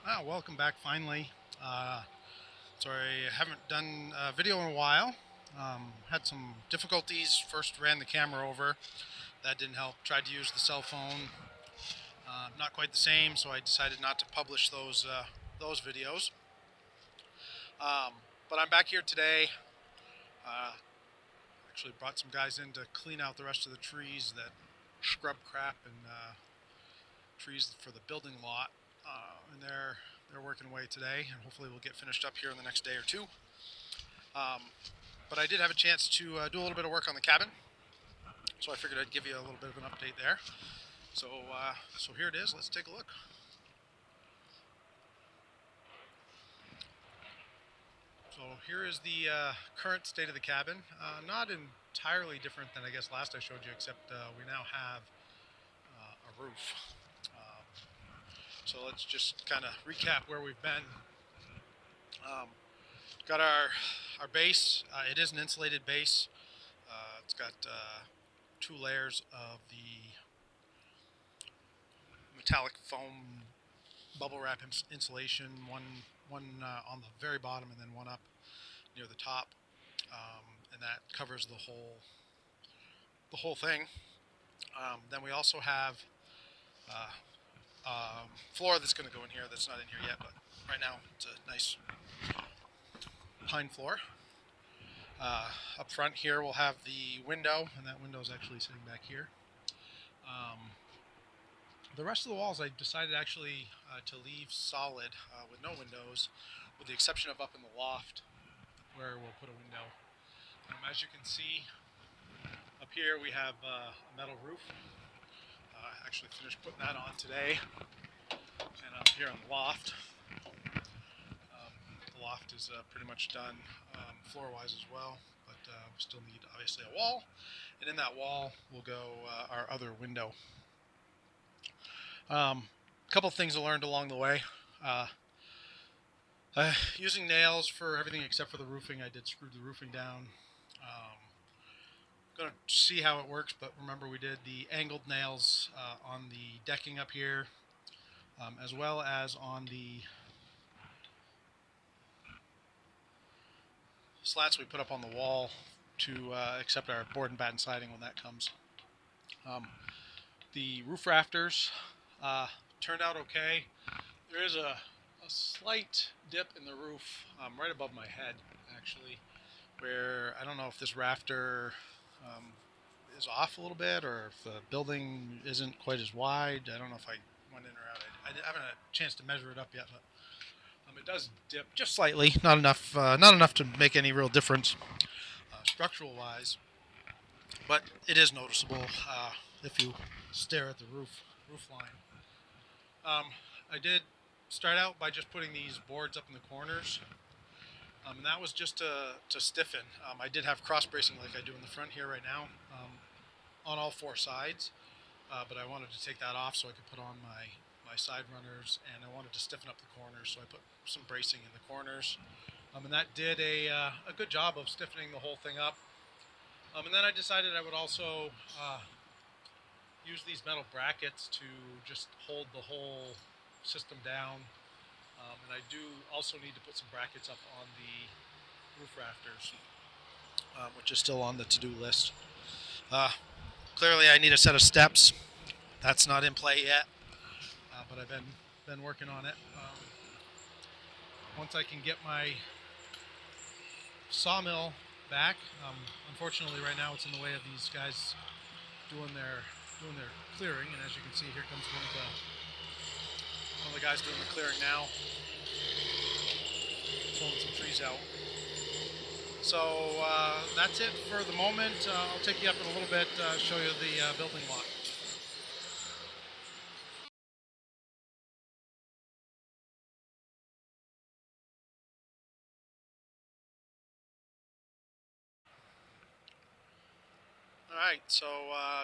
Welcome back finally. Sorry, I haven't done a video in a while. Had some difficulties. First ran the camera over. That didn't help. Tried to use the cell phone. Not quite the same, so I decided not to publish those videos. Um, but I'm back here today. Uh, Actually brought some guys in to clean out the rest of the trees that scrub crap and trees for the building lot. And they're working away today, and hopefully we'll get finished up here in the next day or two. Um, but I did have a chance to do a little bit of work on the cabin, so I figured I'd give you a little bit of an update there. So here it is. Let's take a look. So here is the current state of the cabin. Not entirely different than I guess last I showed you, except we now have a roof. Um, so let's just kind of recap where we've been. Um, got our base. It is an insulated base. It's got two layers of the metallic foam bubble wrap insulation, one on the very bottom and then one up near the top, and that covers the whole thing. Then we also have floor that's going to go in here that's not in here yet, but right now it's a nice pine floor. Up front here we'll have the window, and that window is actually sitting back here. The rest of the walls I decided actually to leave solid with no windows, with the exception of up in the loft where we'll put a window. As you can see, up here we have a metal roof. Actually finished putting that on today. And up here on the loft, the loft is pretty much done floor-wise as well, but we still need obviously a wall, and in that wall will go our other window. A couple things I learned along the way. Using nails for everything except for the roofing. I did screw the roofing down. Going to see how it works, but remember we did the angled nails on the decking up here, as well as on the slats we put up on the wall to accept our board and batten siding when that comes. The roof rafters turned out okay. There is a slight dip in the roof right above my head, actually, where I don't know if this rafter is off a little bit or if the building isn't quite as wide. I don't know if I went in or out. I haven't had a chance to measure it up yet, but it does dip just slightly. Not enough to make any real difference structural wise, but it is noticeable if you stare at the roof line. I did start out by just putting these boards up in the corners, and that was just to stiffen. I did have cross bracing like I do in the front here right now on all four sides, but I wanted to take that off so I could put on my side runners, and I wanted to stiffen up the corners, so I put some bracing in the corners, and that did a good job of stiffening the whole thing up. And then I decided I would also use these metal brackets to just hold the whole system down. And I do also need to put some brackets up on the roof rafters, which is still on the to-do list. Clearly I need a set of steps. That's not in play yet, but I've been working on it. Once I can get my sawmill back, unfortunately right now it's in the way of these guys doing their clearing, and as you can see, here comes one of the guys doing the clearing now, pulling some trees out. So that's it for the moment. I'll take you up in a little bit, show you the building lot. All right, so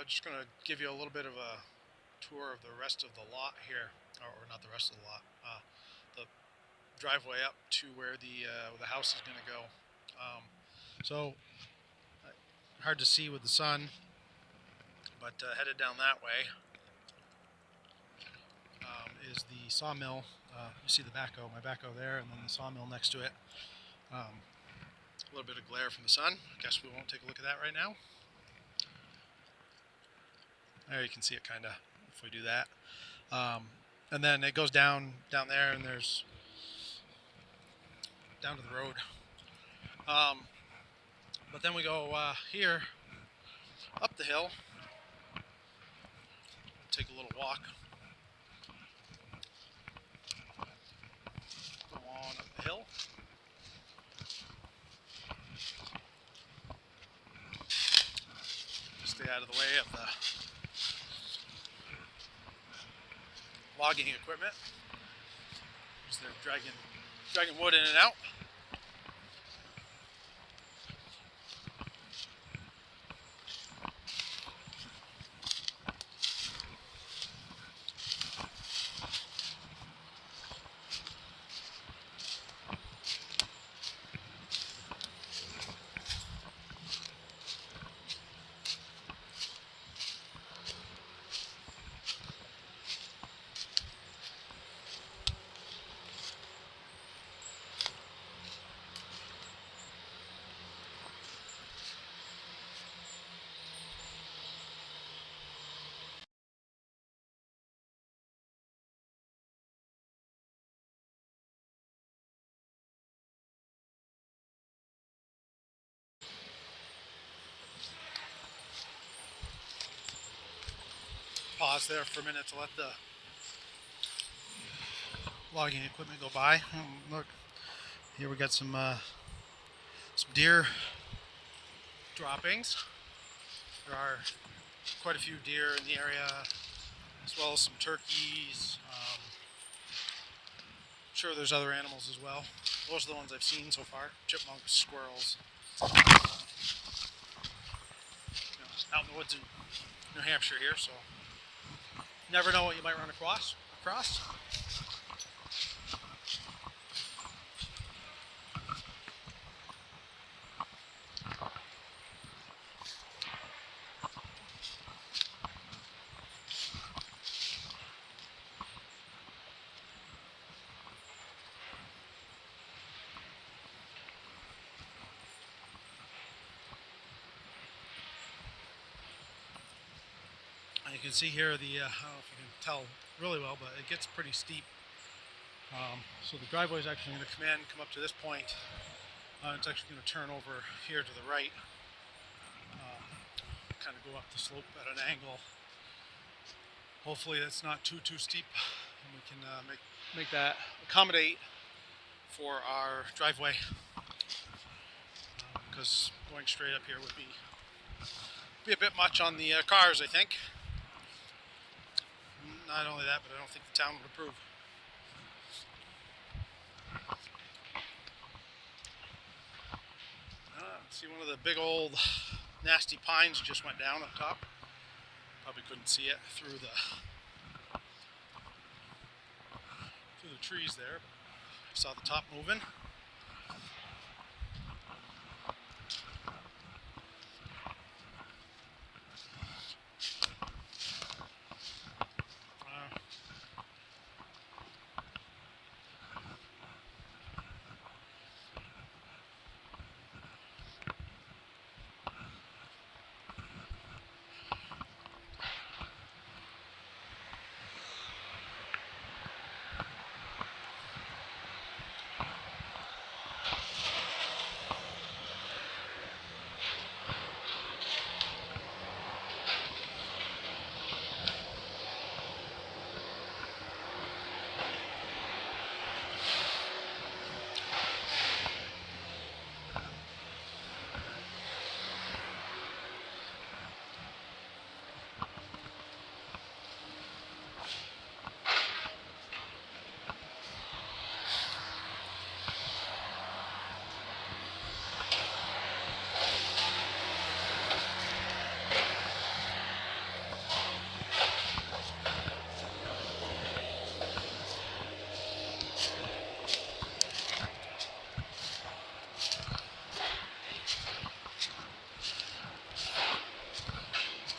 just going to give you a little bit of a tour of the rest of the lot here, or not the rest of the lot, the driveway up to where the house is going to go. So hard to see with the sun, but headed down that way. is the sawmill. You see the backhoe, my backhoe there, and then the sawmill next to it. A little bit of glare from the sun. I guess we won't take a look at that right now. There you can see it kind of if we do that. And then it goes down there, and there's down to the road. But then we go here up the hill. Take a little walk. Go on up the hill. Stay out of the way of the logging equipment. Just they're dragging wood in and out. Pause there for a minute to let the logging equipment go by. Look, here we got some deer droppings. There are quite a few deer in the area, as well as some turkeys. I'm sure there's other animals as well. Those are the ones I've seen so far. Chipmunks, squirrels. Out in the woods in New Hampshire here, so never know what you might run across. You can see here the, I don't know if you can tell really well, but it gets pretty steep. So the driveway is actually going to come up to this point. It's actually going to turn over here to the right, kind of go up the slope at an angle. Hopefully that's not too steep, and we can make that accommodate for our driveway, because going straight up here would be a bit much on the cars, I think. Not only that, but I don't think the town would approve. See, one of the big old nasty pines just went down up top. Probably couldn't see it through the trees there. I saw the top moving.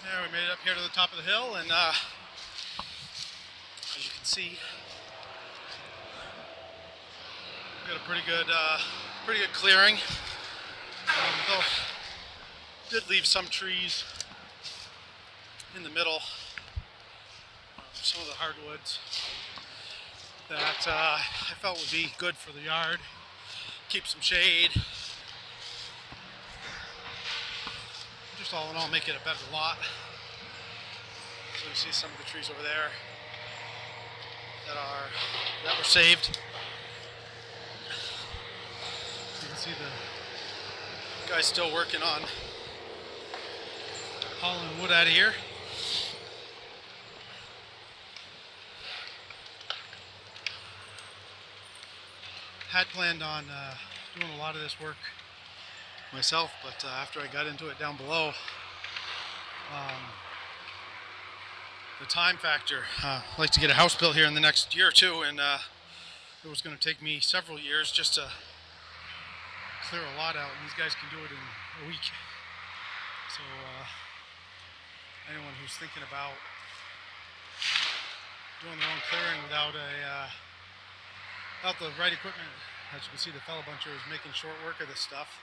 There, we made it up here to the top of the hill, and as you can see, we got a pretty good clearing. Though did leave some trees in the middle, some of the hardwoods that I felt would be good for the yard, keep some shade. Just all in all, make it a better lot. So you see some of the trees over there that were saved. You can see the guys still working on hauling wood out of here. Had planned on doing a lot of this work myself, but after I got into it down below, the time factor. I'd like to get a house built here in the next year or two, and it was going to take me several years just to clear a lot out, and these guys can do it in a week. So anyone who's thinking about doing their own clearing without the right equipment, as you can see, the fellow buncher is making short work of this stuff,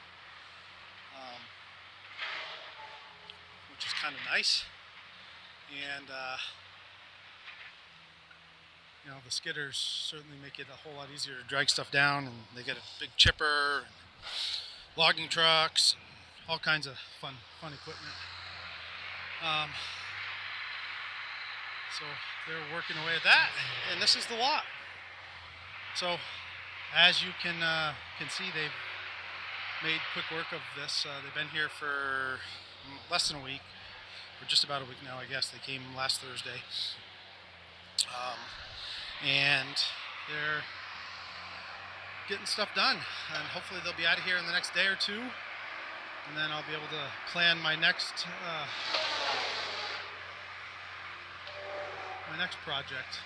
which is kind of nice. And you know, the skidders certainly make it a whole lot easier to drag stuff down, and they get a big chipper, and logging trucks, and all kinds of fun equipment. So they're working away at that, and this is the lot. So as you can see, they've made quick work of this. They've been here for less than a week, or just about a week now, I guess. They came last Thursday, and they're getting stuff done, and hopefully they'll be out of here in the next day or two, and then I'll be able to plan my next project.